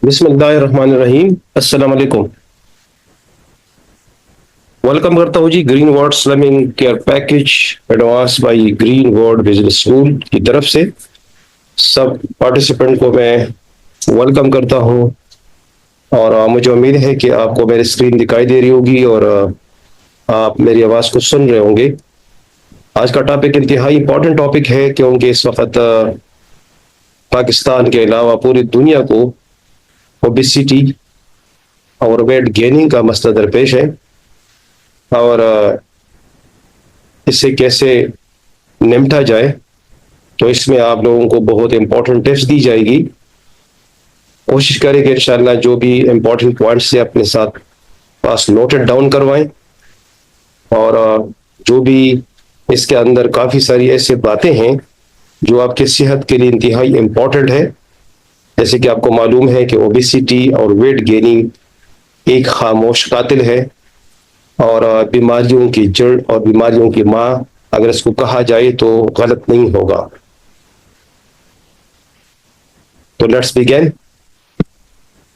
बिस्मिल्लाहिर्रहमानिर्रहीम। अस्सलाम वालेकुम। वेलकम करता हूँ जी Green World slimming care package advance by Green World business school की तरफ से सब पार्टिसिपेंट को मैं वेलकम करता हूँ। और मुझे उम्मीद है कि आपको मेरी स्क्रीन दिखाई दे रही होगी और आप मेरी आवाज़ को सुन रहे होंगे। आज का टॉपिक इंतहाई इंपॉर्टेंट टॉपिक है क्योंकि इस वक्त पाकिस्तान के अलावा पूरी दुनिया को ओबेसिटी और वेट गेनिंग का मसला दरपेश है। और इससे कैसे निपटा जाए, तो इसमें आप लोगों को बहुत इंपॉर्टेंट टिप्स दी जाएगी। कोशिश करें कि इंशाल्लाह जो भी इंपॉर्टेंट पॉइंट्स से अपने साथ पास नोटेड डाउन करवाएं। और जो भी इसके अंदर काफ़ी सारी ऐसी बातें हैं जो आपकी सेहत के लिए इंतहाई इम्पॉर्टेंट है। जैसे कि आपको मालूम है कि ओबेसिटी और वेट गेनिंग एक खामोश कातिल है और बीमारियों की जड़ और बीमारियों की माँ अगर इसको कहा जाए तो गलत नहीं होगा। तो लेट्स बिगिन।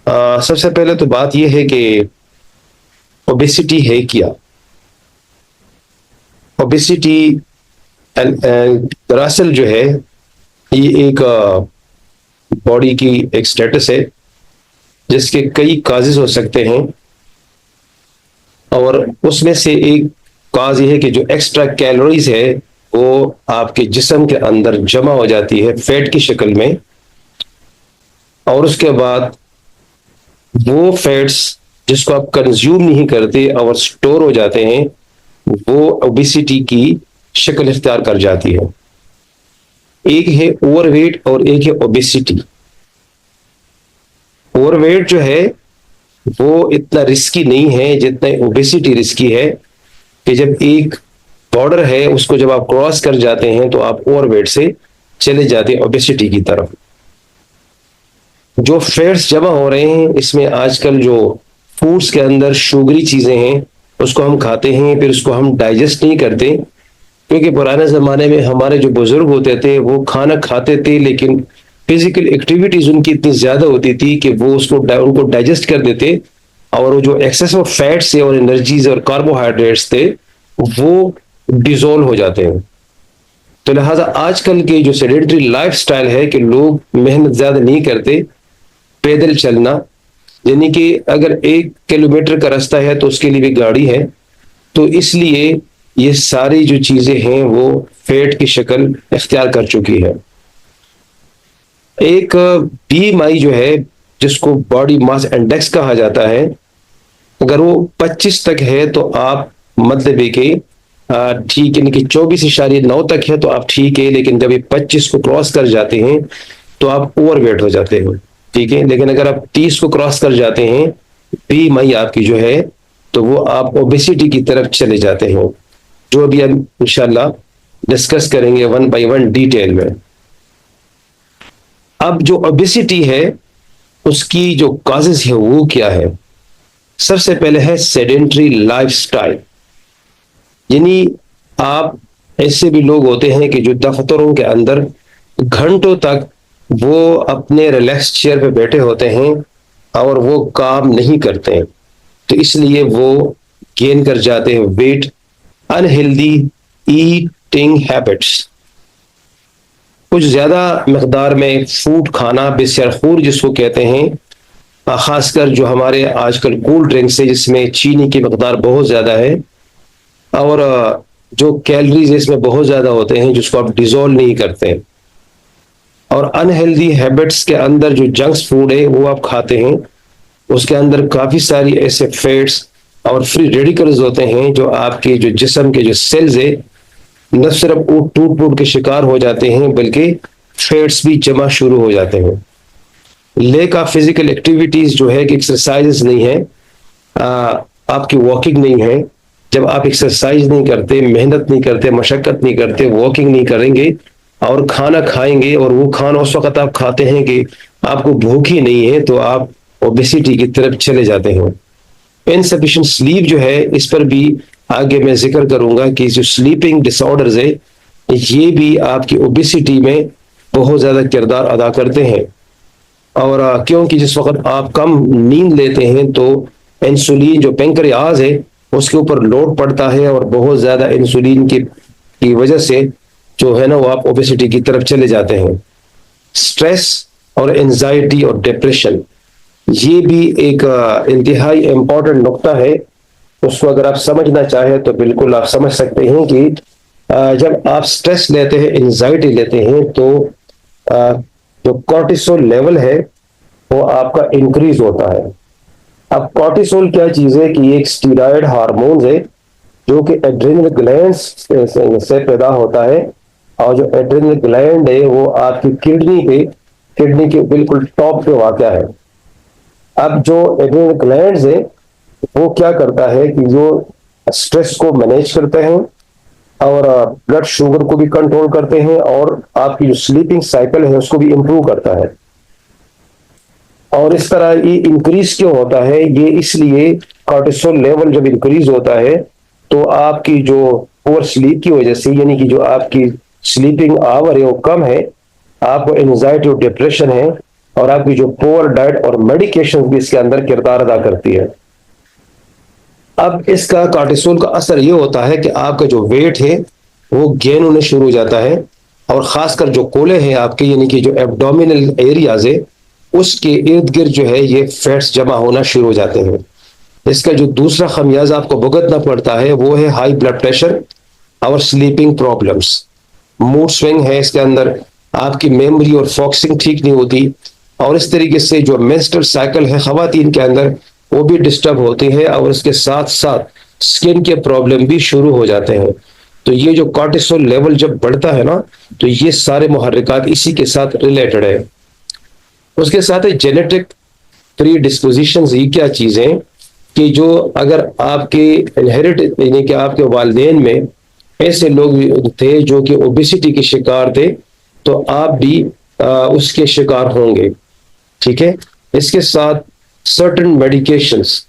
सबसे पहले तो बात यह है कि ओबेसिटी है क्या। ओबेसिटी दरअसल जो है ये एक बॉडी की एक स्टेटस है जिसके कई काजेज हो सकते हैं। और उसमें से एक काज ये है कि जो एक्स्ट्रा कैलोरीज है वो आपके जिस्म के अंदर जमा हो जाती है फैट की शक्ल में, और उसके बाद वो फैट्स जिसको आप कंज्यूम नहीं करते और स्टोर हो जाते हैं वो ओबेसिटी की शक्ल इख्तियार कर जाती है। एक है ओवरवेट और एक है ओबेसिटी। ओवरवेट जो है वो इतना रिस्की नहीं है जितना ओबेसिटी रिस्की है, कि जब एक बॉर्डर है उसको जब आप क्रॉस कर जाते हैं तो आप ओवरवेट से चले जाते हैं ओबेसिटी की तरफ। जो फैट्स जमा हो रहे हैं इसमें आजकल जो फूड्स के अंदर शुगरी चीजें हैं उसको हम खाते हैं, फिर उसको हम डाइजेस्ट नहीं करते। क्योंकि पुराने जमाने में हमारे जो बुजुर्ग होते थे वो खाना खाते थे लेकिन फिजिकल एक्टिविटीज उनकी इतनी ज्यादा होती थी कि वो उनको डाइजेस्ट कर देते, और वो जो एक्सेस ऑफ फैट्स और एनर्जीज और कार्बोहाइड्रेट्स थे वो डिजोल्व हो जाते हैं। तो लिहाजा आजकल के जो सेडेंटरी लाइफस्टाइल है कि लोग मेहनत ज्यादा नहीं करते, पैदल चलना, यानी कि अगर 1 किलोमीटर का रास्ता है तो उसके लिए भी गाड़ी है, तो इसलिए ये सारी जो चीजें हैं वो फैट की शक्ल इख्तियार कर चुकी है। एक बीएमआई जो है जिसको बॉडी मास इंडेक्स कहा जाता है, अगर वो 25 तक है तो आप मतलब है कि ठीक, यानी कि 24.9 तक है तो आप ठीक है, लेकिन जब ये 25 को क्रॉस कर जाते हैं तो आप ओवरवेट हो जाते हैं। ठीक है, लेकिन अगर आप 30 को क्रॉस कर जाते हैं बीएमआई आपकी जो है तो वो आप ओबेसिटी की तरफ चले जाते हैं, जो अभी हम इंशाल्लाह डिस्कस करेंगे वन बाय वन डिटेल में। अब जो ओबेसिटी है उसकी जो काजेस है वो क्या है। सबसे पहले है सेडेंटरी लाइफस्टाइल, यानी आप ऐसे भी लोग होते हैं कि जो दफ्तरों के अंदर घंटों तक वो अपने रिलैक्स चेयर पे बैठे होते हैं और वो काम नहीं करते हैं, तो इसलिए वो गेन कर जाते हैं वेट। अनहेल्दी ईटिंग हैबिट्स, कुछ ज्यादा मकदार में फूड खाना, बेसरखूर जिसको कहते हैं, खासकर जो हमारे आजकल कूल ड्रिंक्स है जिसमें चीनी की मकदार बहुत ज्यादा है और जो कैलोरीज इसमें बहुत ज्यादा होते हैं जिसको आप डिजोल्व नहीं करते हैं। और अनहेल्दी हैबिट्स के अंदर जो जंक्स फूड है वो आप खाते हैं, उसके अंदर काफी सारी ऐसे फैट्स और फ्री रेडिकल्स होते हैं जो आपके जो जिस्म के जो सेल्स है न सिर्फ वो टूट टूट के शिकार हो जाते हैं बल्कि फैट्स भी जमा शुरू हो जाते हैं। लेक ऑफ फिजिकल एक्टिविटीज जो है कि एक्सरसाइज नहीं है, आपकी वॉकिंग नहीं है। जब आप एक्सरसाइज नहीं करते, मेहनत नहीं करते, मशक्कत नहीं करते, वॉकिंग नहीं करेंगे और खाना खाएंगे और वो खाना उस वक्त आप खाते हैं कि आपको भूख ही नहीं है, तो आप ओबेसिटी की तरफ चले जाते हैं। इनसफिशिएंट स्लीप जो है इस पर भी आगे मैं जिक्र करूंगा कि जो स्लीपिंग डिसऑर्डर्स है ये भी आपकी ओबेसिटी में बहुत ज्यादा किरदार अदा करते हैं। और क्योंकि जिस वक्त आप कम नींद लेते हैं तो इंसुलिन जो पेंक्रियाज है उसके ऊपर लोड पड़ता है, और बहुत ज्यादा इंसुलिन की वजह से जो है ना वो आप ओबेसिटी की तरफ चले जाते हैं। स्ट्रेस और एंजाइटी और डिप्रेशन, ये भी एक इंतहाई इम्पोर्टेंट नुक्ता है। उसको अगर आप समझना चाहें तो बिल्कुल आप समझ सकते हैं कि जब आप स्ट्रेस लेते हैं, एंजाइटी लेते हैं, तो अ, जो कॉर्टिसोल लेवल है वो आपका इंक्रीज होता है। अब कॉर्टिसोल क्या चीज है कि ये एक स्टीरॉयड हार्मोन है जो कि एड्रेनल ग्लैंड से पैदा होता है, और जो एड्रेनल ग्लैंड है वो आपकी किडनी के बिल्कुल टॉप पे वाक़या है। अब जो एड्रेनल ग्लैंड है वो क्या करता है कि जो स्ट्रेस को मैनेज करते हैं, और ब्लड शुगर को भी कंट्रोल करते हैं, और आपकी जो स्लीपिंग साइकिल है उसको भी इंप्रूव करता है। और इस तरह ये इंक्रीज क्यों होता है? ये इसलिए कॉर्टिसोल लेवल जब इंक्रीज होता है तो आपकी जो पुअर स्लीप की वजह से, यानी कि जो आपकी स्लीपिंग आवर है वो कम है, आपको एंजाइटी और डिप्रेशन है, और आपकी जो पुअर डाइट और मेडिकेशन भी इसके अंदर किरदार अदा करती है। अब इसका कॉर्टिसोल का असर ये होता है कि आपका जो वेट है वो गेन होने शुरू हो जाता है, और खासकर जो कोले हैं आपके, यानी कि जो एब्डोमिनल एरियाज है उसके इर्द गिर्द जो है ये फैट्स जमा होना शुरू हो जाते हैं। इसका जो दूसरा खमियाजा आपको भुगतना पड़ता है वो है हाई ब्लड प्रेशर और स्लीपिंग प्रॉब्लम्स। मूड स्विंग है इसके अंदर, आपकी मेमोरी और फोकसिंग ठीक नहीं होती, और इस तरीके से जो मेंस्ट्रुअल साइकिल है खवातीन के अंदर वो भी डिस्टर्ब होती है, और इसके साथ साथ स्किन के प्रॉब्लम भी शुरू हो जाते हैं। तो ये जो कॉर्टिसोल लेवल जब बढ़ता है ना, तो ये सारे मुहर्रिकात इसी के साथ रिलेटेड है। उसके साथ ही जेनेटिक प्री डिस्पोजिशन, ये क्या चीजें कि जो अगर आपके इनहेरिट, यानी कि आपके वालिदैन में ऐसे लोग थे जो कि ओबेसिटी के शिकार थे, तो आप भी उसके शिकार होंगे। ठीक है। इसके साथ सर्टन मेडिकेशंस,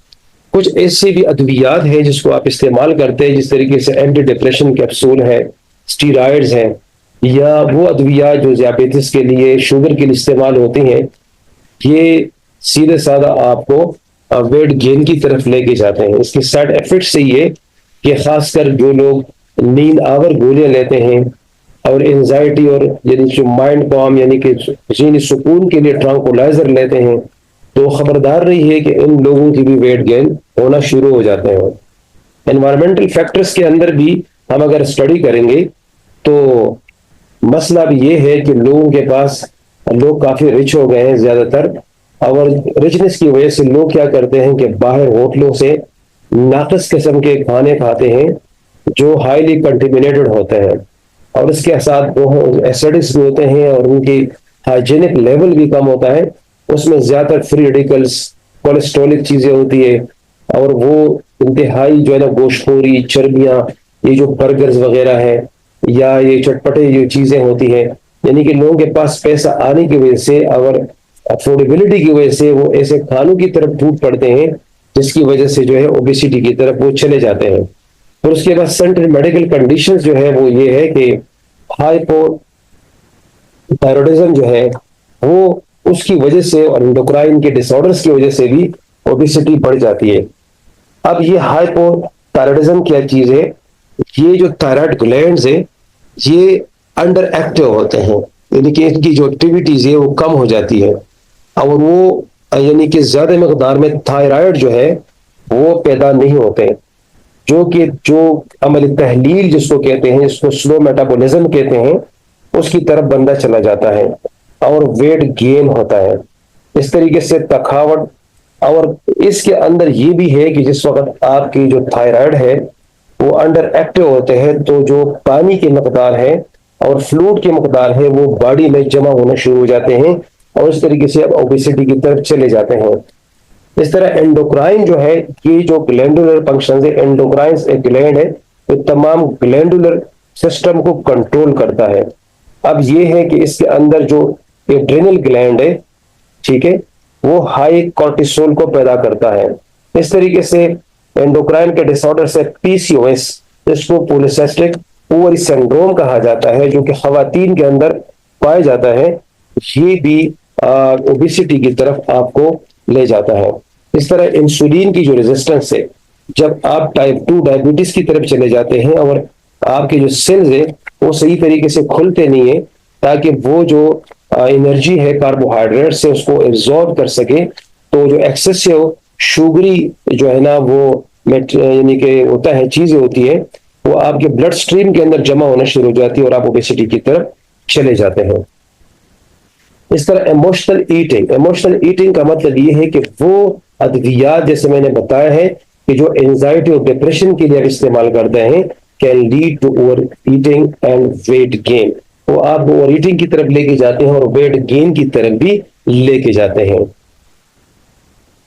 कुछ ऐसे भी अद्वियात हैं जिसको आप इस्तेमाल करते हैं, जिस तरीके से एंटी डिप्रेशन कैप्सूल है, स्टीरॉयड्स हैं, या वो अद्वियात जो diabetes के लिए, शुगर के लिए इस्तेमाल होते हैं, ये सीधे साधा आपको वेट गेन की तरफ लेके जाते हैं। इसके साइड इफेक्ट से ये कि खासकर जो लोग नींद आवर गोलियां लेते हैं और एंजाइटी और यानी जो माइंड कॉम यानी कि ज़हनी सुकून के लिए ट्रांकुलाइजर लेते हैं, तो खबरदार रही है कि इन लोगों की भी वेट गेन होना शुरू हो जाते हैं। एनवायरमेंटल फैक्टर्स के अंदर भी हम अगर स्टडी करेंगे तो मसला भी ये है कि लोगों के पास, लोग काफी रिच हो गए हैं ज्यादातर, और रिचनेस की वजह से लोग क्या करते हैं कि बाहर होटलों से नाकस किस्म के खाने खाते हैं जो हाईली कंटेमिनेटेड होते हैं, और इसके साथ वो एसिड्स भी होते हैं, और उनकी हाइजीनिक लेवल भी कम होता है। उसमें ज्यादातर फ्री रेडिकल्स, कोलेस्ट्रॉलिक चीजें होती है, और वो इंतहाई जो है ना गोश्तखोरी, चर्बियां, ये जो बर्गर्स वगैरह है या ये चटपटे जो चीजें होती हैं, यानी कि लोगों के पास पैसा आने की वजह से और अफोर्डेबिलिटी की वजह से वो ऐसे खानों की तरफ टूट पड़ते हैं जिसकी वजह से जो है ओबेसिटी की तरफ वो चले जाते हैं। और उसके बाद सेंट्रल मेडिकल कंडीशंस जो है वो ये है कि हाइपोथायरॉयडिज्म जो है वो, उसकी वजह से और एंडोक्राइन के डिसऑर्डर्स की वजह से भी ओबेसिटी बढ़ जाती है। अब ये हाइपोथायरॉयडिज्म क्या चीज है? ये जो थायराइड ग्लैंड्स है ये अंडर एक्टिव होते हैं, यानी कि इनकी जो एक्टिविटीज है वो कम हो जाती है, और वो यानी कि ज्यादा मकदार में थायराइड जो है वो पैदा नहीं होते, जो कि जो अमल तहलील जिसको कहते हैं, जिसको स्लो मेटाबॉलिज्म कहते हैं, उसकी तरफ बंदा चला जाता है और वेट गेन होता है। इस तरीके से तखावट, और इसके अंदर ये भी है कि जिस वक्त आपकी जो थायराइड है वो अंडर एक्टिव होते हैं, तो जो पानी की मकदार है और फ्लूइड की मकदार है वो बॉडी में जमा होना शुरू हो जाते हैं, और इस तरीके से अब ओबेसिटी की तरफ चले जाते हैं। इस तरह एंडोक्राइन जो है, ये जो ग्लैंडुलर फंक्शन है, एंडोक्राइन एक ग्लैंड है तो तमाम ग्लैंडुलर सिस्टम को कंट्रोल करता है। अब ये है कि इसके अंदर जो एड्रेनल ग्लैंड है, ठीक है, वो हाई कॉर्टिसोल को पैदा करता है। इस तरीके से एंडोक्राइन के डिसऑर्डर से पीसीओएस, जिसको पॉलीसिस्टिक ओवरी सिंड्रोम कहा जाता है, जो कि खवातीन के अंदर पाया जाता है, ये भी ओबेसिटी की तरफ आपको ले जाता है। इस तरह इंसुलिन की जो रेजिस्टेंस है, जब आप टाइप 2 डायबिटीज की तरफ चले जाते हैं और आपके जो सेल्स है वो सही तरीके से खुलते नहीं है ताकि वो जो एनर्जी है कार्बोहाइड्रेट से उसको एब्जॉर्ब कर सके, तो जो एक्सेसिव शुगरी जो है ना वो यानी कि होता है, चीजें होती है, वो आपके ब्लड स्ट्रीम के अंदर जमा होना शुरू हो जाती है और आप ओबेसिटी की तरफ चले जाते हैं। इस तरह इमोशनल ईटिंग का मतलब ये है कि वो अद्वियात, जैसे मैंने बताया है कि जो एंजाइटी और डिप्रेशन के लिए आप इस्तेमाल करते हैं, can lead to overeating and weight gain. वो आप ओवर ईटिंग की तरफ लेके जाते हैं और वेट गेन की तरफ भी लेके जाते हैं।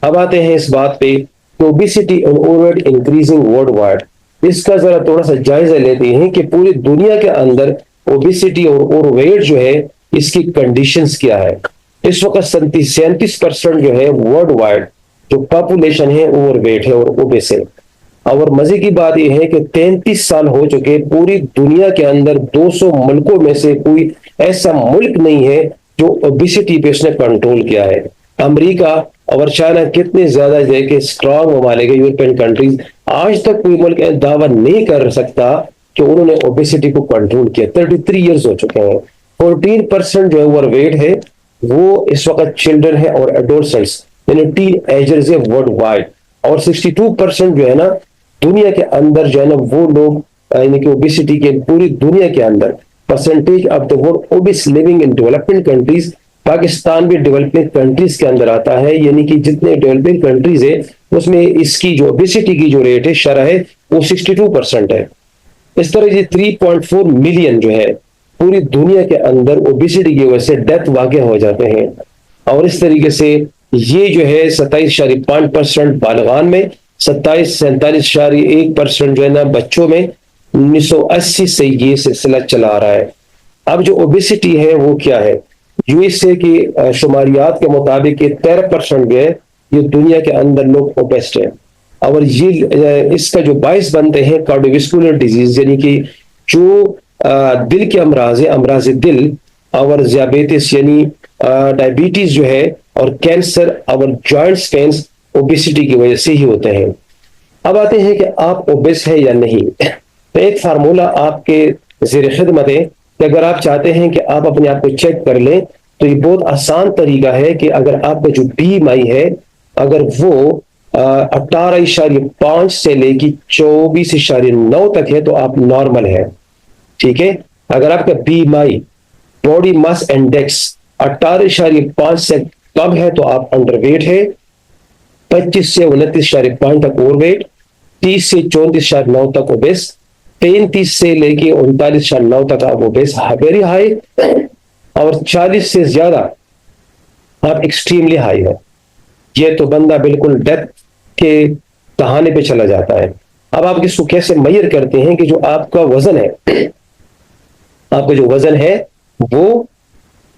अब आते हैं इस बात पे कि obesity and overweight increasing world wide. इसका जरा थोड़ा सा जायजा लेते हैं कि पूरी दुनिया के अंदर ओबेसिटी और ओवरवेट जो है इसकी कंडीशंस क्या है। इस वक्त 37% जो है वर्ल्ड वाइड जो पॉपुलेशन है ओवरवेट है और ओबेस है। और मजे की बात यह है कि 33 साल हो चुके, पूरी दुनिया के अंदर 200 मुल्कों में से कोई ऐसा मुल्क नहीं है जो ओबेसिटी पे उसने कंट्रोल किया है। अमेरिका और चाइना कितने ज्यादा के स्ट्रांग ममालिक है, यूरोपियन कंट्रीज, आज तक कोई मुल्क दावा नहीं कर सकता कि उन्होंने ओबेसिटी को कंट्रोल किया। 33 ईयर्स हो चुके हैं। 14% जो ओवर वेट है वो इस वक्त चिल्ड्रन है और एडोलसेंट्स यानी टीन एजर्स है वर्ल्ड वाइड। और 62% जो है ना दुनिया के अंदर जो है ना वो लोग यानी कि ओबेसिटी के पूरी दुनिया के अंदर percentage of the world obese living in developing countries, Pakistan भी डेवलपिंग कंट्रीज के अंदर आता है। यानी कि जितने डेवलपिंग कंट्रीज है उसमें इसकी जो ओबेसिटी की जो रेट है शरह है वो 62% है। इस तरह से 3.4 मिलियन जो है पूरी दुनिया के अंदर ओबेसिटी की वजह से डेथ वाक़ हो जाते हैं। और इस तरीके से ये जो है 27.5% बालगान में, 47.1% जो है ना बच्चों में। 1980 से ये सिलसिला चला आ रहा है। अब जो ओबेसिटी है वो क्या है, यूएसए की शुमारियात के मुताबिक 13% जो है ये दुनिया के अंदर लोग ओबेस्ट है। और ये इसका जो बायस बनते हैं कार्डियोवैस्कुलर डिजीज यानी कि जो दिल के अमराज है, अमराज दिल और ज़ियाबेतिस यानी डायबिटीज जो है और कैंसर और जॉइंट्स पेन्स ओबेसिटी की वजह से ही होते हैं। अब आते हैं कि आप ओबेस है या नहीं। तो एक फार्मूला आपके ज़ेर खिदमत है कि अगर आप चाहते हैं कि आप अपने आप को चेक कर लें तो ये बहुत आसान तरीका है कि अगर आपका जो BMI है अगर वो 18.5 से लेकर 24.9 तक है तो आप नॉर्मल है। ठीक है, अगर आपका BMI बॉडी मास इंडेक्स 18.5 से कम है तो आप अंडरवेट है। 25 से 29.5 तक ओवरवेट, 30 से 34.9 तक ओबेस, 33 से लेके 39.9 तक आप ओबेस वेरी हाई, और 40 से ज्यादा आप एक्सट्रीमली हाई है। ये तो बंदा बिल्कुल डेथ के तहाने पे चला जाता है। अब आप इसको कैसे मेजर करते हैं कि जो आपका वजन है, आपका जो वजन है वो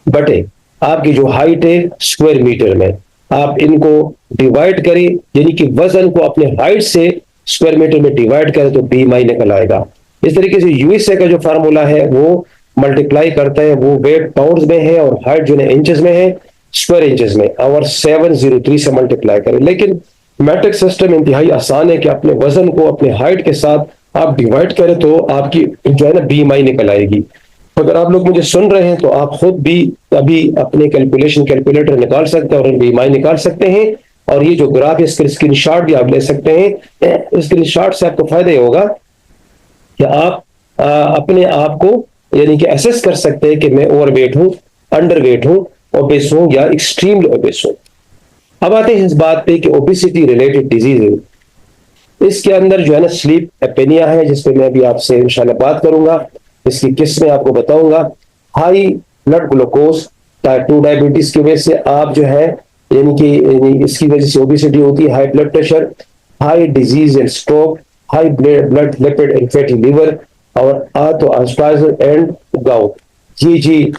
बटे आपकी जो हाइट है स्क्वायर मीटर में, आप इनको डिवाइड करें यानी कि वजन को अपने हाइट से स्क्वायर मीटर में डिवाइड करें तो BMI निकल आएगा। इस तरीके से यूएसए का जो फार्मूला है वो मल्टीप्लाई करता है, वो वेट पाउंड्स में है और हाइट जो है इंचेस में है, स्क्वायर इंचेस में, और 703 से मल्टीप्लाई करें। लेकिन मैट्रिक सिस्टम इंतहाई आसान है कि अपने वजन को अपने हाइट के साथ आप डिवाइड करें तो आपकी जो है ना BMI निकल आएगी। अगर आप लोग मुझे सुन रहे हैं तो आप खुद भी अभी अपने कैलकुलेटर निकाल सकते हैं और BMI निकाल सकते हैं। और ये जो ग्राफ है इसका स्क्रीनशॉट भी आप ले सकते हैं। स्क्रीनशॉट से आपको फायदा ये होगा कि आप अपने आप को यानी कि असेस कर सकते हैं कि मैं ओवरवेट हूं, अंडरवेट हूं, ओबेस हूं या एक्सट्रीमली ओबेस हूं। अब आते हैं इस बात पे कि ओबेसिटी रिलेटेड डिजीज है। इसके अंदर जो है ना स्लीप एपेनिया है जिसपे मैं अभी आपसे इंशाल्लाह बात करूंगा, इसकी किस्में आपको बताऊंगा। High blood glucose type 2 diabetes की वजह से आप जो है यानी कि इसकी वजह से ओबेसिटी होती है। High blood pressure, high disease and stroke, high blood lipid and fatty liver और आर्थोआर्थ्राइटिस एंड गाउट, ये जी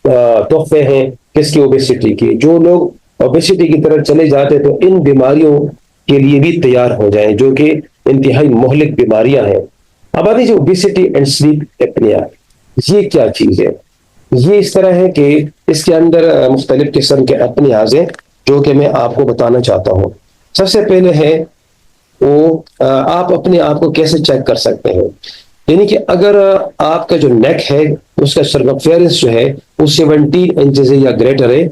तोहफे हैं किसकी, ओबेसिटी की। जो लोग ओबेसिटी की तरफ चले जाते तो इन बीमारियों के लिए भी तैयार हो जाएं जो कि इंतहाई मोहलिक बीमारियां हैं। अब आती है ओबेसिटी एंड स्लीप एपनिया, ये क्या चीज है। ये इस तरह है कि इसके अंदर मुख्तलिफ किस्म के एपनियाज हैं जो कि मैं आपको बताना चाहता हूँ। सबसे पहले है वो आप अपने आप को कैसे चेक कर सकते हैं। यानी कि अगर आपका जो नेक है उसका सर्कमफेरेंस जो है वो 17 इंचेस है या ग्रेटर है,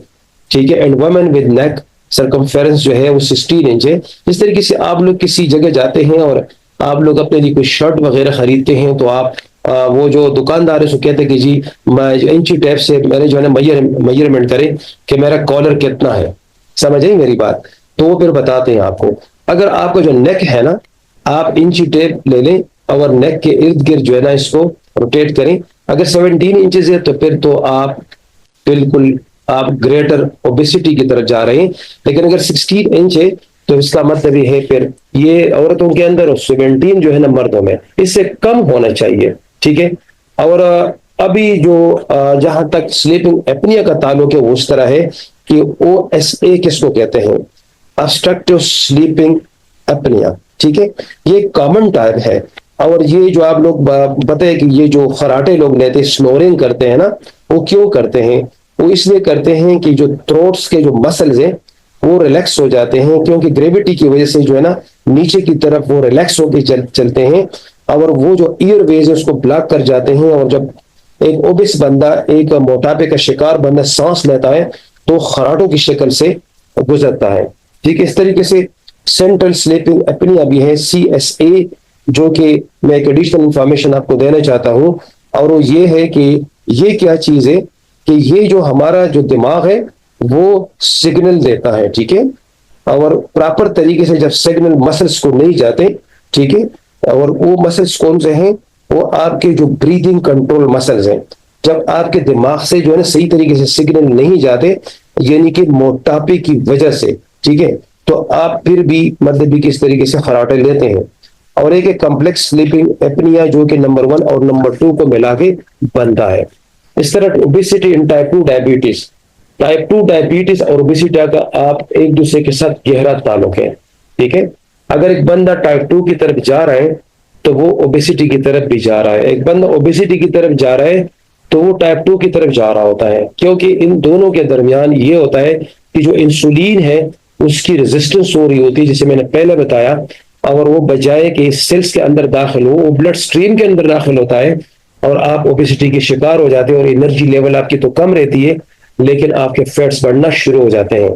ठीक है, and women with neck circumference जो है वो 16 इंच है। इस तरीके से आप लोग किसी जगह जाते हैं और आप लोग अपने लिए कोई शर्ट वगैरह खरीदते हैं तो आप वो जो दुकानदार है उसको कहते हैं कि जी मैं जो इंची टेप से मैंने जो है ना मेजरमेंट करें कि मेरा कॉलर कितना है, समझ आई मेरी बात। तो वो फिर बताते हैं आपको। अगर आपका जो नेक है ना, आप इंची टेप ले लें और नेक के इर्द गिर्द जो है ना इसको रोटेट करें। अगर 17 इंचेस है तो फिर तो आप बिल्कुल आप ग्रेटर ओबेसिटी की तरफ जा रहे हैं। लेकिन अगर 16 इंच है तो इसका मतलब ये है फिर ये औरतों के अंदर और 17 जो है ना मर्दों में, इससे कम होना चाहिए, ठीक है। और अभी जो जहां तक स्लीपिंग एपनिया का ताल्लुक है वो इस तरह है कि OSA किसको कहते हैं, ऑब्स्ट्रक्टिव स्लीपिंग एपनिया, ठीक है। ये कॉमन टाइप है। और ये जो आप लोग बताए कि ये जो खराटे लोग लेते हैं स्नोरिंग करते हैं ना, वो क्यों करते हैं, वो इसलिए करते हैं कि जो थ्रोट्स के जो मसल्स हैं वो रिलैक्स हो जाते हैं, क्योंकि ग्रेविटी की वजह से जो है ना नीचे की तरफ वो रिलैक्स होकर चलते हैं और वो जो ईयर वेज है उसको ब्लॉक कर जाते हैं। और जब एक ओबिस बंदा, एक मोटापे का शिकार बंदा सांस लेता है तो खराटों की शक्ल से गुजरता है, ठीक है। इस तरीके से सेंट्रल स्लीपिंग एपनिया भी है, CSA, जो कि मैं एक एडिशनल इंफॉर्मेशन आपको देना चाहता हूं। और वो ये है कि ये क्या चीज है कि ये जो हमारा जो दिमाग है वो सिग्नल देता है, ठीक है। और प्रॉपर तरीके से जब सिग्नल मसल्स को नहीं जाते, ठीक है, और वो मसल्स कौन से हैं, वो आपके जो ब्रीदिंग कंट्रोल मसल्स हैं। जब आपके दिमाग से जो है ना सही तरीके से सिग्नल नहीं जाते, यानी कि मोटापे की वजह से, ठीक है, तो आप फिर भी मतलब भी किस तरीके से खराटे लेते हैं। और एक कॉम्प्लेक्स स्लीपिंग एपनिया जो कि नंबर 1 और नंबर 2 को मिला के बनता है। इस तरह ओबेसिटी इन टाइप 2 डायबिटीज और ओबेसिटी का आप एक दूसरे के साथ गहरा ताल्लुक है, ठीक है। अगर एक बंदा टाइप 2 की तरफ जा रहा है तो वो ओबेसिटी की तरफ भी जा रहा है, एक बंदा ओबेसिटी की तरफ जा रहा है तो वो टाइप 2 की तरफ जा रहा होता है, क्योंकि इन दोनों के दरमियान ये होता है कि जो इंसुलिन है उसकी रेजिस्टेंस हो रही होती है, जैसे मैंने पहले बताया। और वो बजाय कि सेल्स के अंदर दाखिल हो, वो ब्लड स्ट्रीम के अंदर दाखिल होता है और आप ओबेसिटी के शिकार हो जाते हैं और एनर्जी लेवल आपकी तो कम रहती है लेकिन आपके फैट्स बढ़ना शुरू हो जाते हैं।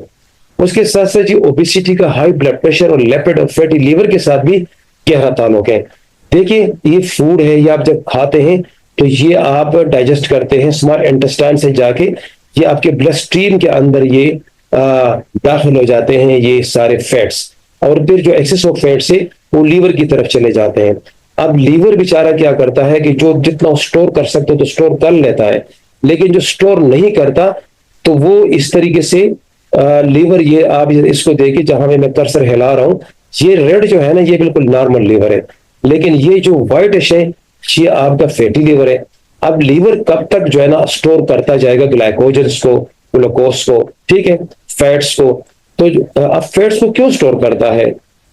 उसके साथ साथ जी ओबेसिटी का हाई ब्लड प्रेशर और लिपिड और फैटी लीवर के साथ भी गहरा ताल्लुक है। देखिए ये फूड है, ये आप जब खाते हैं तो ये आप डाइजेस्ट करते हैं स्मॉल इंटेस्टाइन से जाके, ये आपके ब्लड स्ट्रीम के अंदर ये दाखिल हो जाते हैं ये सारे फैट्स, और फिर जो एक्सेस ऑफ फैट्स है वो लीवर की तरफ चले जाते हैं। अब लीवर बेचारा क्या करता है कि जो जितना स्टोर कर सकते तो स्टोर कर लेता है, लेकिन जो स्टोर नहीं करता तो वो इस तरीके से लीवर, ये आप इसको देखिए जहां मैं कर्सर हिला रहा हूं, ये रेड जो है ना ये बिल्कुल नॉर्मल लीवर है, लेकिन ये जो व्हाइट है ये आपका फैटी लीवर है। अब लीवर कब तक जो है ना स्टोर करता जाएगा ग्लाइकोजन्स को, ग्लूकोज को, ठीक है, फैट्स को। तो अब फैट्स को क्यों स्टोर करता है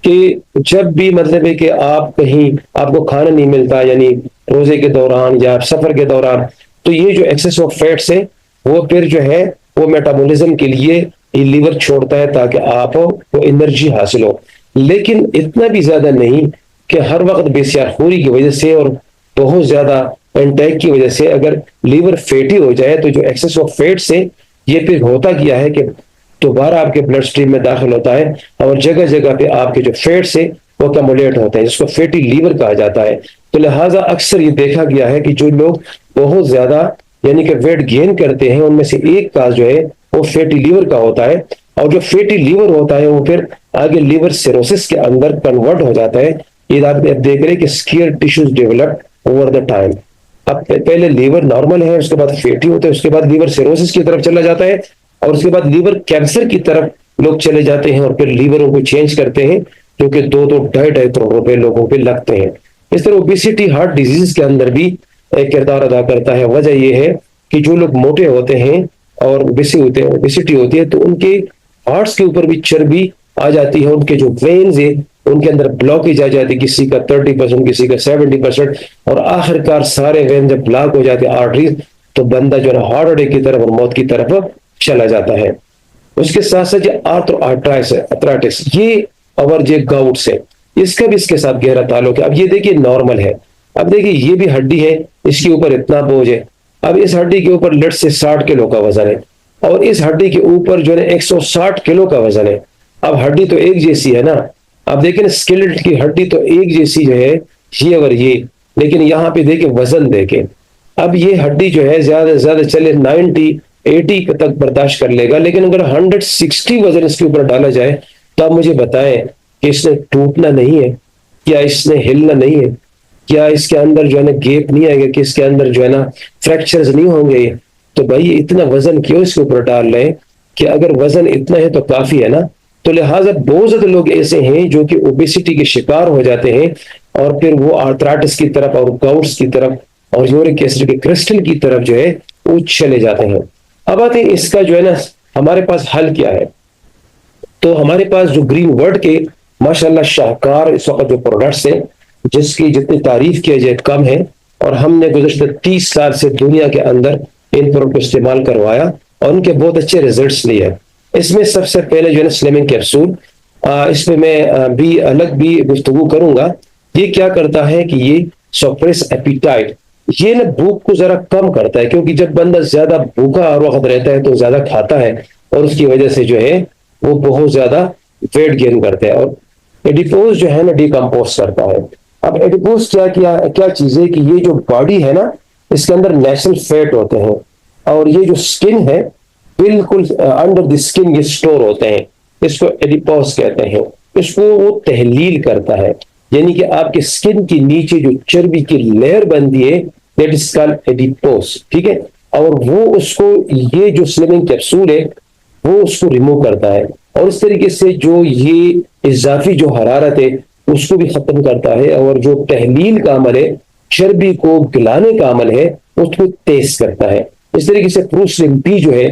कि जब भी मतलब है कि आप कहीं आपको खाना नहीं मिलता, यानी रोजे के दौरान या सफर के दौरान, तो ये जो एक्सेस ऑफ फैट्स है वो फिर जो है वो मेटाबॉलिज्म के लिए ये लीवर छोड़ता है ताकि आप वो एनर्जी हासिल हो। लेकिन इतना भी ज्यादा नहीं कि हर वक्त बेसियारखोरी की वजह से और बहुत ज्यादा इंटेक की वजह से अगर लीवर फैटी हो जाए तो जो एक्सेस ऑफ फैट से ये फिर होता क्या है कि दोबारा आपके ब्लड स्ट्रीम में दाखिल होता है और जगह जगह पे आपके जो फैट्स है वो कमुलेट होते हैं, जिसको फैटी लीवर कहा जाता है। तो लिहाजा अक्सर ये देखा गया है कि जो लोग बहुत ज्यादा यानी कि वेट गेन करते हैं उनमें से एक का जो है वो फैटी लीवर का होता है, और जो फैटी लीवर होता है वो फिर आगे लीवर सिरोसिस के अंदर कन्वर्ट हो जाता है। ये आप देख रहे हैं कि scar tissues develop over the time. अब पहले लीवर नॉर्मल है, उसके बाद फैटी होता है, उसके बाद लीवर सिरोसिस की तरफ चला जाता है और उसके बाद लीवर कैंसर की तरफ लोग चले जाते हैं और फिर लीवरों को चेंज करते हैं, जो कि 2-2 करोड़ रुपए लोगों पे लगते हैं। इस तरह ओबेसिटी हार्ट डिजीज के अंदर भी एक किरदार अदा करता है। वजह यह है कि जो लोग मोटे होते हैं और ओबेसिटी होती है तो उनके हार्ट्स के ऊपर भी चर्बी आ जाती है, उनके जो वेन्स है उनके अंदर ब्लॉकेज आ जाती है, किसी का 30%, किसी का 70%, और आखिरकार सारे वेन जब ब्लॉक हो जाते हैं आर्टरीज, तो बंदा जो है हार्ट अटैक की तरफ और मौत की तरफ चला जाता है। उसके साथ साथ जो अर्थराइटिस ये और जो गाउट्स है, इसका भी इसके साथ गहरा ताल्लुक है। अब ये देखिए नॉर्मल है, अब देखिए ये भी हड्डी है, इसके ऊपर इतना बोझ है। अब इस हड्डी के ऊपर लट से 60 किलो का वजन है, और इस हड्डी के ऊपर जो है 160 किलो का वजन है। अब हड्डी तो एक जैसी है ना, अब देखिए ना स्केलेट की हड्डी तो एक जैसी जो है ये और ये, लेकिन यहाँ पे देखिए वजन देखे, अब ये हड्डी जो है ज्यादा से ज्यादा चले 90-80 तक बर्दाश्त कर लेगा, लेकिन अगर 160 वजन इसके ऊपर डाला जाए तो आप मुझे बताएं कि इसने टूटना नहीं है, क्या इसने हिलना नहीं है, क्या इसके अंदर जो है ना गैप नहीं आएगा, कि इसके अंदर जो है ना फ्रैक्चर्स नहीं होंगे। तो भाई इतना वजन क्यों इसके ऊपर डाल रहे हैं, कि अगर वजन इतना है तो काफी है ना। तो लिहाजा बहुत ज्यादा लोग ऐसे हैं जो कि ओबेसिटी के शिकार हो जाते हैं, और फिर वो आर्थराइटिस की तरफ और गाउट्स की तरफ और यूरिक एसिड के क्रिस्टल की तरफ जो है वो चले जाते हैं। अब आते हैं इसका जो है ना हमारे पास हल क्या है। तो हमारे पास जो ग्रीन वर्ड के माशाल्लाह शाहकार इस वक्त जो प्रोडक्ट्स हैं, जिसकी जितनी तारीफ किया जाए कम है, और हमने गुज़श्ता 30 साल से दुनिया के अंदर इन प्रोडक्ट को इस्तेमाल करवाया और उनके बहुत अच्छे रिजल्ट्स लिए। इसमें सबसे पहले जो है स्लिमिंग कैप्सूल, इस पे मैं भी अलग भी गुफ्तगू करूंगा। ये क्या करता है कि ये सप्रेस एपिटाइट, ये ना भूख को जरा कम करता है, क्योंकि जब बंदा ज्यादा भूखा हर वक्त रहता है तो ज्यादा खाता है, और उसकी वजह से जो है वो बहुत ज्यादा वेट गेन करता है, और एडिपोज जो है ना डिकम्पोज करता है। अब एडिपोज क्या चीज है कि ये जो बॉडी है ना, इसके अंदर नेचुरल फैट होते हैं, और ये जो स्किन है बिल्कुल अंडर द स्किन ये स्टोर होते हैं, इसको एडिपोज कहते हैं। इसको वो तहलील करता है, यानी कि आपके स्किन के नीचे जो चर्बी की लेयर बनती है दैट इज कॉल्ड एडिपोज, ठीक है। और वो उसको ये जो स्लिमिंग कैप्सूल है वो उसको रिमूव करता है, और इस तरीके से जो ये इजाफी जो हरारत है उसको भी खत्म करता है, और जो तहलील का अमल है, चर्बी को गिलाने का अमल है, उसको तेज करता है। इस तरीके से प्रो स्लिम पी जो है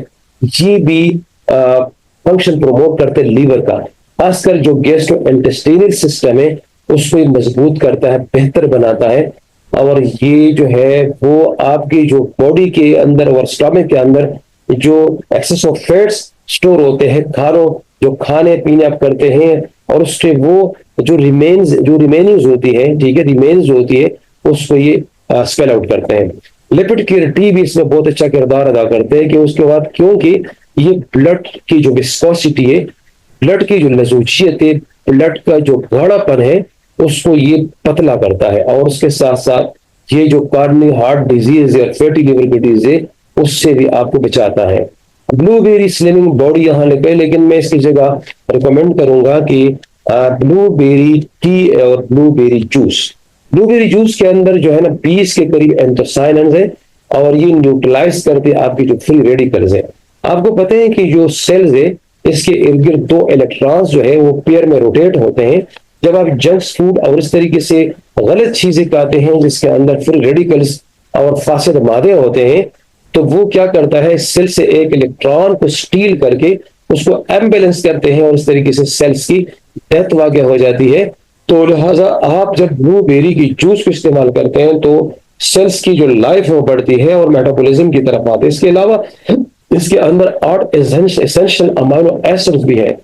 ये भी फंक्शन प्रमोट करते हैं लीवर का, खासकर जो गैस्ट्रो इंटेस्टाइनल सिस्टम है उसको मजबूत करता है, बेहतर बनाता है। और ये जो है वो आपकी जो बॉडी के अंदर और स्टमक के अंदर जो एक्सेस ऑफ फैट्स स्टोर होते हैं, जो खाने पीने आप करते हैं, और उसके वो जो रिमेनिंग्स होती है, ठीक है, रिमेन्स होती है, उसको ये स्पेल आउट करते हैं। लिपिड क्यूरिटी भी इसमें बहुत अच्छा किरदार अदा करते हैं, कि उसके बाद क्योंकि ये ब्लड की जो विस्कोसिटी है, ब्लड की जो लजूचियत है, ब्लड का जो गाढ़ापन है, उसको ये पतला करता है, और उसके साथ साथ ये जो कॉर्निक हार्ट डिजीज या फैटी लिवर की डिजीज है उससे भी आपको बचाता है। ब्लूबेरी स्लिमिंग बॉडी यहाँ लगे, लेकिन मैं इसकी जगह रिकमेंड करूंगा कि ब्लूबेरी टी और ब्लूबेरी जूस। ब्लूबेरी जूस के अंदर जो है ना 20 के करीब एंथोसायनिन्स है, और ये न्यूट्रलाइज करते आपकी जो फ्री रेडिकल्स है। आपको पता है कि जो सेल्स है इसके इर्द गिर्द 2 इलेक्ट्रॉन्स जो है वो पेयर में रोटेट होते हैं। जब आप जंक फूड और इस तरीके से गलत चीजें खाते हैं जिसके अंदर फ्री रेडिकल्स और फासिद मादे होते हैं, तो वो क्या करता है, सेल से एक इलेक्ट्रॉन को स्टील करके उसको एम्बेलेंस करते हैं, और इस तरीके से सेल्स की डेथ वाक़या हो जाती है। तो लिहाजा आप जब ब्लूबेरी की जूस को इस्तेमाल करते हैं तो सेल्स की जो लाइफ है वो बढ़ती है और मेटाबॉलिज्म की तरफ आते हैं। इसके अलावा इसके अंदर 8 एसेंशियल अमाइनो एसिड्स भी है,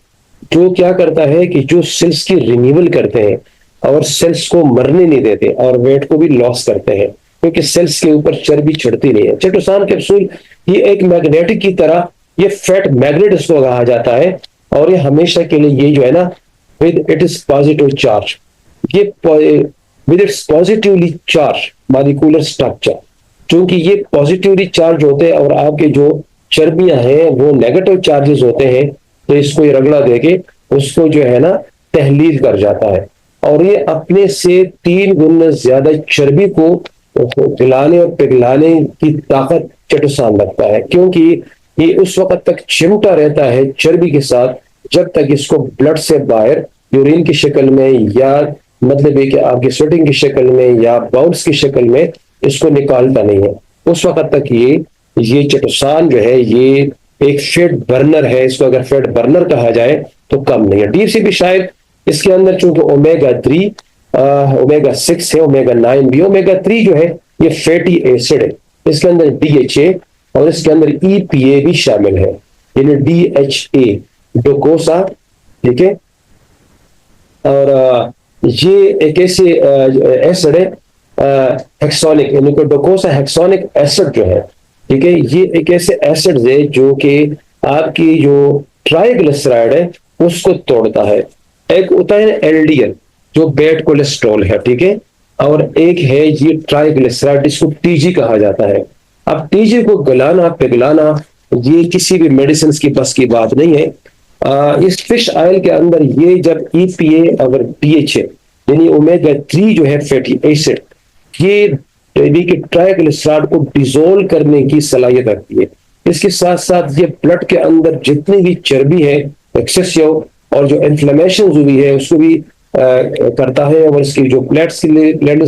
जो क्या करता है कि जो सेल्स की रिन्यूअल करते हैं और सेल्स को मरने नहीं देते, और वेट को भी लॉस करते हैं, क्योंकि सेल्स के ऊपर चर्बी चढ़ती नहीं है। चेटोसान कैप्सूल ये एक मैग्नेटिक की तरह, ये फैट मैग्नेट इसको कहा जाता है, और ये हमेशा के लिए ये जो है ना with it is positive charge, ये with its positively charge molecular structure, क्योंकि ये पॉजिटिवली चार्ज होते हैं और आपके जो चर्बियां हैं वो नेगेटिव चार्जेस होते हैं, तो इसको ये रगड़ा देके उसको जो है ना तहलील कर जाता है, और ये अपने से 3 गुना ज्यादा चर्बी को पिलाने और पिघलाने की ताकत चटोसान रखता है, क्योंकि ये उस वक्त तक चिमटा रहता है चर्बी के साथ जब तक इसको ब्लड से बाहर यूरिन की शक्ल में, या मतलब है कि आपकी स्वेटिंग की शक्ल में या बाउल्स की शक्ल में इसको निकालता नहीं है। उस वक्त तक ये चटोसान जो है ये एक फैट बर्नर है, इसको अगर फैट बर्नर कहा जाए तो कम नहीं है। डीप सी भी शायद इसके अंदर चूंकि ओमेगा 3 ओमेगा 6 है, ओमेगा 9 भी, ओमेगा 3 जो है ये फैटी एसिड है, इसके अंदर DHA और इसके अंदर EPA भी शामिल है, यानी DHA डोकोसा, ठीक है। और ये एक ऐसे एसिड है हेक्सोनिक, यानी कि डोकोसा हेक्सोनिक एसिड जो है, ठीक है, ये एक ऐसे एसिड है जो कि आपकी जो ट्राइग्लिसराइड है उसको तोड़ता है। एक होता है LDL जो बैड कोलेस्ट्रॉल है, ठीक है, और एक है ये ट्राइग्लिसराइड जिसको TG कहा जाता है। अब TG को गलाना पिघलाना ये किसी भी मेडिसिन की बस की बात नहीं है। इस फिश ऑयल के अंदर ये जब EPA और DHA यानी ओमेगा 3 जो है फैटी एसिड, ये ट्राइग्लिसराइड को डिसोल्व करने की सलाहियत रखती है। इसके साथ साथ ये ब्लड के अंदर जितनी भी चर्बी है एक्सेसिव और जो इन्फ्लेमेशन हुई है उसको भी करता है, और इसकी जो प्लेट्स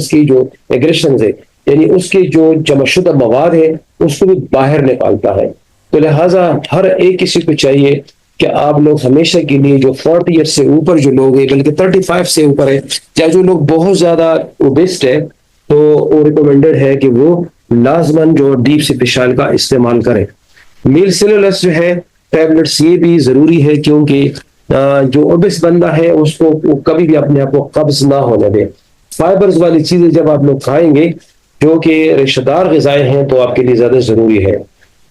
की जो एग्रेशन है यानी उसके जो जमाशुदा मवाद है उसको भी बाहर निकालता है। तो लिहाजा हर एक किसी को चाहिए कि आप लोग हमेशा के लिए जो 40 ईयर से ऊपर जो लोग हैं, बल्कि 35 से ऊपर है, या जो लोग बहुत ज्यादा ओबेस्ट है, तो वो रिकमेंडेड है कि वो लाजमन जो डीप सी फिश ऑयल का इस्तेमाल करें। मील सेलुलस जो है टैबलेट्स ये भी जरूरी है, क्योंकि जो ओबेस बंदा है उसको वो कभी भी अपने आप को कब्ज ना होने दे। फाइबर्स वाली चीजें जब आप लोग खाएंगे जो कि रिश्तेदार ग़िज़ाएं हैं तो आपके लिए ज्यादा जरूरी है।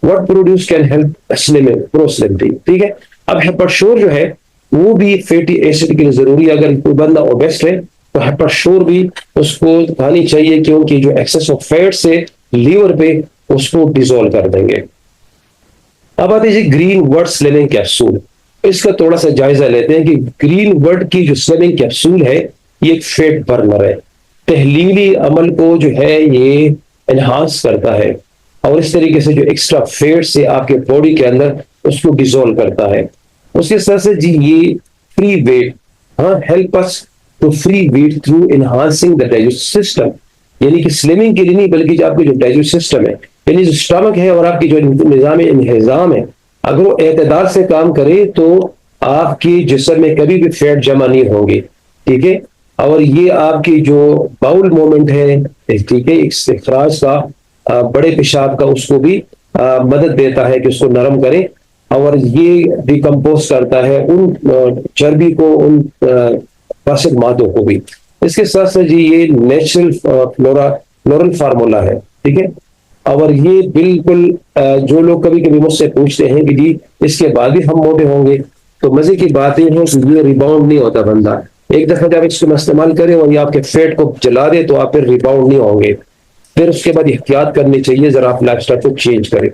What produce can help slimming, प्रोस्लिमिटी, ठीक है। अब हेपरशोर जो है वो भी फैटी एसिड के लिए जरूरी है। अगर कोई बंदा ओबेस्ट है तो हेपरशोर भी उसको खानी चाहिए, क्योंकि जो एक्सेस ऑफ फैट से लीवर पे उसको डिसॉल्व कर देंगे। अब आते हैं ग्रीन वर्ड स्लिमिंग कैप्सूल। इसका थोड़ा सा जायजा लेते हैं कि ग्रीन वर्ड की जो स्लिमिंग कैप्सूल है ये एक फैट बर्नर है, तहलीली अमल को जो है ये एनहांस करता है, और इस तरीके से जो एक्स्ट्रा फैट से आपके बॉडी के अंदर उसको डिसॉल्व करता है। उसके साथ से जी ये फ्री वेट, हाँ, help us to free weight through enhancing the digestive system, यानी कि स्लिमिंग के लिए नहीं बल्कि जो आपकी जो डाइजेस्टिव सिस्टम है यानी जो स्टमक है और आपकी जो निजाम इंहिजाम है, अगर वो एतदाल से काम करे तो आपके जिस्म में कभी भी फैट जमा नहीं होंगे, ठीक है। और ये आपकी जो बाउल मूवमेंट है, ठीक है, इखराज का बड़े पेशाब का उसको भी मदद देता है कि उसको नरम करे, और ये डिकम्पोज करता है उन चर्बी को, उन फासिद मादों को भी। इसके साथ साथ जी ये नेचुरल फ्लोरल फार्मूला है, ठीक है। और ये बिल्कुल जो लोग कभी कभी मुझसे पूछते हैं कि जी इसके बाद भी हम मोटे होंगे, तो मजे की बात यह है कि ये रिबाउंड नहीं होता। बंदा एक दफा जब इसको इस्तेमाल करे और ये आपके फेट को जला दे तो आप फिर रिबाउंड नहीं होंगे। फिर उसके बाद एहतियात करनी चाहिए, जरा आप लाइफ स्टाइल को चेंज करें।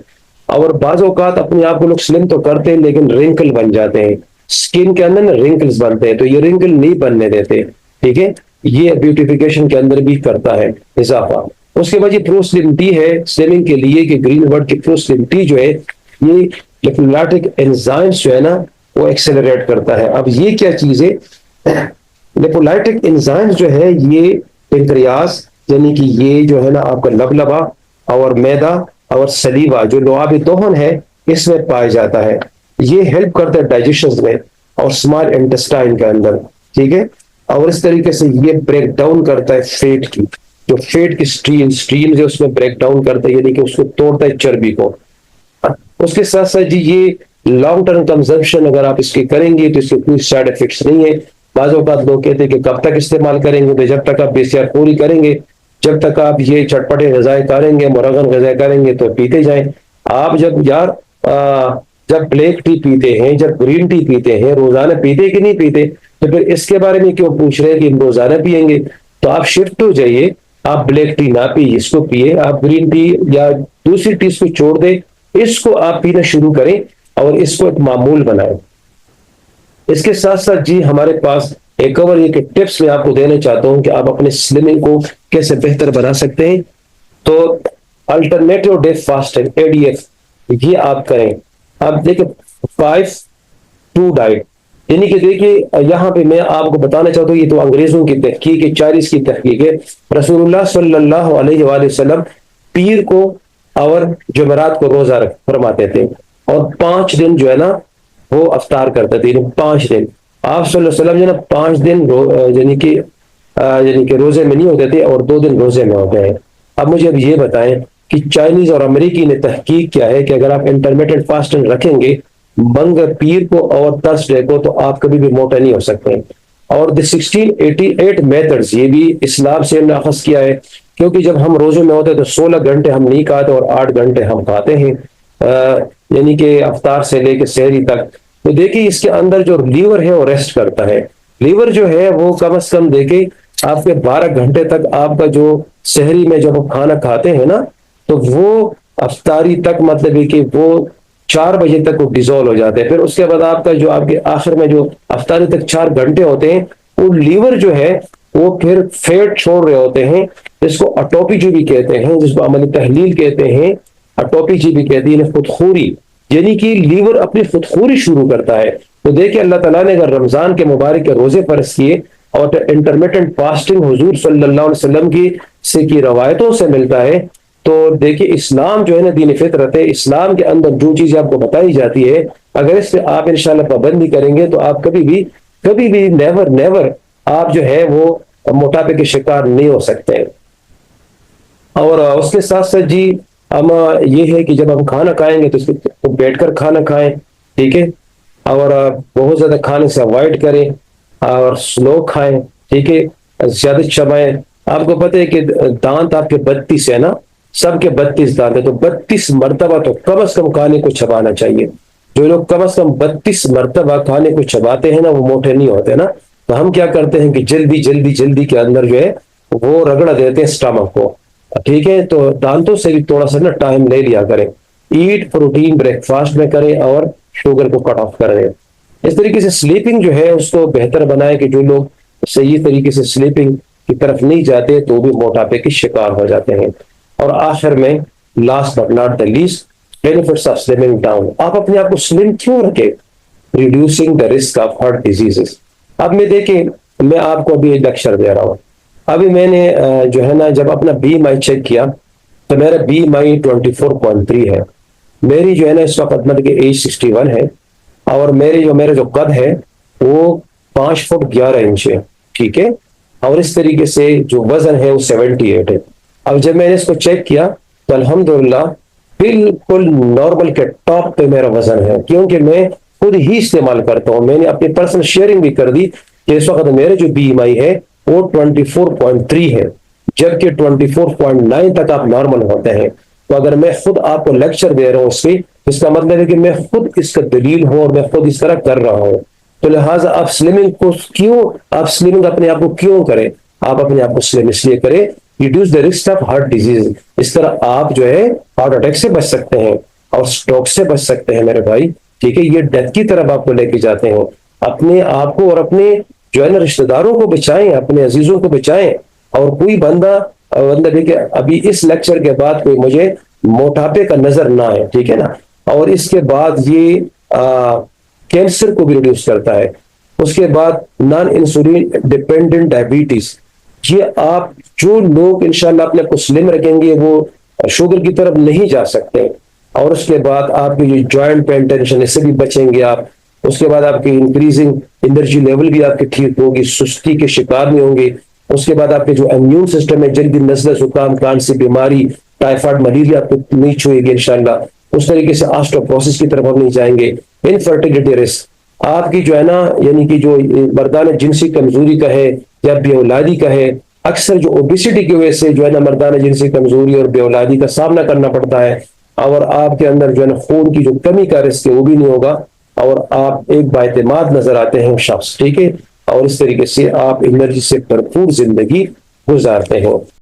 और बाज़ औक़ात अपने आप को लोग स्लिम तो करते हैं लेकिन रिंकल बन जाते हैं, स्किन के अंदर ना रिंकल्स बनते हैं, तो ये रिंकल नहीं बनने देते, ठीक है। ये ब्यूटिफिकेशन के अंदर भी करता है इजाफा। उसके बाद ये प्रोस्लिम टी है स्लिमिंग के लिए, कि ग्रीन वर्ड की प्रोस्लिम टी जो है ये लिपोलाइटिक एंजाइम्स जो है ना वो एक्सेलरेट करता है। अब ये क्या चीज है, लिपोलाइटिक एंजाइम्स जो है ये पेंक्रियास यानी कि ये जो है ना आपका लबलबा और मैदा और सलीवा जो लुआब दोहन है इसमें पाया जाता है। ये हेल्प करता है डाइजेशन में और स्मॉल इंटेस्टाइन के अंदर, ठीक है। और इस तरीके से ये ब्रेक डाउन करता है फैट की, जो फैट की स्ट्रीम है उसमें ब्रेक डाउन करता है, यानी कि उसको तोड़ता है चर्बी को। उसके साथ साथ जी ये लॉन्ग टर्म कंजम्पशन अगर आप इसके करेंगे तो इसके कोई साइड इफेक्ट्स नहीं है। बाज़ औक़ात लोग कहते हैं कि कब तक इस्तेमाल करेंगे, तो जब तक आप बीसीआर पूरी करेंगे, जब तक आप ये चटपटे ग़िज़ाएं करेंगे, मुरगन ग़िज़ाएं करेंगे तो पीते जाएं। आप जब यार जब ब्लैक टी पीते हैं, जब ग्रीन टी पीते हैं, रोजाना पीते कि नहीं पीते, तो फिर इसके बारे में क्यों पूछ रहे हैं कि रोजाना पियेंगे। तो आप शिफ्ट हो जाइए, आप ब्लैक टी ना पिए, इसको पिए, आप ग्रीन टी या दूसरी टी को छोड़ दे, इसको आप पीना शुरू करें और इसको एक मामूल बनाएं। इसके साथ साथ जी हमारे पास एक और ये टिप्स मैं आपको देना चाहता हूं कि आप अपने स्लिमिंग को कैसे बेहतर बना सकते हैं। तो अल्टरनेटिव डे फास्टिंग ADF ये आप करें। अब देखिए 5-2 डाइट, यानी कि देखिए यहाँ पे मैं आपको बताना चाहता हूँ, ये तो अंग्रेजों की तहकीक है, चाइनीज की तहकीक है। रसूलुल्लाह सल्लल्लाहु अलैहि वसल्लम पीर को और जुमेरात को रोजा फरमाते थे और 5 दिन जो है ना वो अफ्तार करते थे। 5 दिन आप सल्लल्लाहु अलैहि वसल्लम जो ना 5 दिन यानी कि रोजे में नहीं होते थे और 2 दिन रोजे में होते हैं। अब मुझे अब ये बताएं कि चाइनीज और अमेरिकी ने तहकीक किया है कि अगर आप इंटरमीडिएट फास्टिंग रखेंगे मंगल पीर को और थर्सडे को, तो आप कभी भी मोटा नहीं हो सकते। और द 1688 मेथड्स ये भी इस्लाम से नाखस किया है, क्योंकि जब हम रोजे में होते हैं तो 16 घंटे हम नहीं खाते और 8 घंटे हम खाते हैं, यानी कि अफ्तार से लेकर सहरी तक। तो देखिए इसके अंदर जो लीवर है वो रेस्ट करता है। लीवर जो है वो कम से कम देखिए आपके 12 घंटे तक आपका जो सहरी में जब आप खाना खाते हैं ना, तो वो अफ्तारी तक मतलब है कि वो 4 बजे तक वो डिजोल्व हो जाते हैं। फिर उसके बाद आपका जो आपके आखिर में जो अफ्तारी तक 4 घंटे होते हैं, वो लीवर जो है वो फिर फैट छोड़ रहे होते हैं, जिसको अटोपिजी भी कहते हैं, जिसको अमली तहलील कहते हैं, अटोपिजी भी कहती है खुदखोरी, यानी कि लीवर अपनी खुदखोरी शुरू करता है। तो देखिए अल्लाह ताला ने अगर रमजान के मुबारक के रोजे फर्ज किए और इंटरमीडिएट फास्टिंग हुजूर सल्लल्लाहु अलैहि वसल्लम की रवायतों से मिलता है, तो देखिए इस्लाम जो है ना दीन फितरत है, इस्लाम के अंदर जो चीज आपको बताई जाती है अगर इस पे आप इंशाल्लाह पाबंदी करेंगे तो आप कभी भी नेवर नेवर आप जो है वो मोटापे के शिकार नहीं हो सकते। और उसके साथ साथ जी हम ये है कि जब हम खाना खाएंगे तो तो बैठकर खाना खाएं, ठीक है। और बहुत ज्यादा खाने से अवॉइड करें और स्लो खाएं, ठीक है, ज्यादा चबाएं। आपको पता है कि दांत आपके 32 है ना, सबके 32 दांत है, तो 32 मरतबा तो कम से कम खाने को चबाना चाहिए। जो लोग कम से कम 32 मरतबा खाने को चबाते हैं ना वो मोटे नहीं होते ना। तो हम क्या करते हैं कि जल्दी जल्दी जल्दी के अंदर जो है वो रगड़ देते हैं स्टमक को, ठीक है। तो दांतों से भी थोड़ा सा ना टाइम ले लिया करें। ईट प्रोटीन ब्रेकफास्ट में करें और शुगर को कट ऑफ करें। इस तरीके से स्लीपिंग जो है उसको बेहतर बनाए कि जो लोग सही तरीके से स्लीपिंग की तरफ नहीं जाते तो भी मोटापे के शिकार हो जाते हैं। और आखिर में last but not the least, benefits of slimming down. आप अपने आप को स्लिम क्यों रखें? Reducing the risk of heart diseases. अब मैं देखें, मैं आपको अभी एक लेक्चर दे रहा हूँ। अभी मैंने जो है ना जब अपना BMI चेक किया तो मेरा BMI 24.3 है। मेरी जो है ना इस वक्त मतलब कि एज 61 है और मेरा जो कद है वो 5 फुट 11 इंच है, ठीक है। और इस तरीके से जो वजन है वो 78 है। अब जब मैंने इसको चेक किया तो अल्हम्दुलिल्लाह बिल्कुल नॉर्मल के टॉप पे मेरा वजन है, क्योंकि मैं खुद ही इस्तेमाल करता हूँ। मैंने अपनी पर्सनल शेयरिंग भी कर दी कि इस वक्त मेरे जो BMI है वो 24.3 है, जबकि 24.9 तक आप नॉर्मल होते हैं। तो अगर मैं खुद आपको लेक्चर दे रहा हूँ इससे, इसका मतलब है कि मैं खुद इसका दलील हूं और मैं खुद इस तरह कर रहा हूं। तो लिहाजा आप स्लिमिंग अपने आप को क्यों करें? आप अपने आप को स्लिम इसलिए करें, reduce the risk of heart disease. इस तरह आप जो है हार्ट अटैक से बच सकते हैं और स्ट्रोक से बच सकते हैं मेरे भाई, ठीक है। ये डेथ की तरफ आपको लेके जाते हैं। अपने आप को और अपने जो है ना रिश्तेदारों को बचाएं, अपने अजीजों को बचाएं। और कोई बंदा मतलब है कि अभी इस लेक्चर के बाद कोई मुझे मोटापे का नजर ना आए, ठीक है ना। और इसके बाद ये कैंसर को भी रिड्यूस करता है। उसके बाद नॉन इंसुलिन डिपेंडेंट डायबिटीज, ये आप जो लोग इंशाल्लाह अपने को स्लिम रखेंगे वो शुगर की तरफ नहीं जा सकते। और उसके बाद आपकी जो जॉइंट पेन टेंशन इससे भी बचेंगे आप। उसके बाद आपकी इंक्रीजिंग एनर्जी लेवल भी आपकी ठीक होगी, सुस्ती के शिकार नहीं होंगे। उसके बाद आपके जो इम्यून सिस्टम है, जल्दी नजला जुकाम कान से बीमारी, टाइफाइड मलेरिया आपको नहीं छुएगी इंशाल्लाह। उस तरीके से ऑस्टियोपोरोसिस की तरफ हम नहीं जाएंगे। इनफर्टिलिटी रिस्क आपकी जो है ना यानी कि जो मर्दाना जिनसी कमजोरी का है या बेऔलादी का है, अक्सर जो ओबिसिटी की वजह से जो है ना मर्दाना जिनसी कमजोरी और बेऔलादी का सामना करना पड़ता है। और आपके अंदर जो है ना खून की जो कमी का रिस्क है वो भी नहीं होगा और आप एक बाएतमाद नजर आते हैं शख्स, ठीक है। और इस तरीके से आप एनर्जी से भरपूर जिंदगी गुजारते हैं।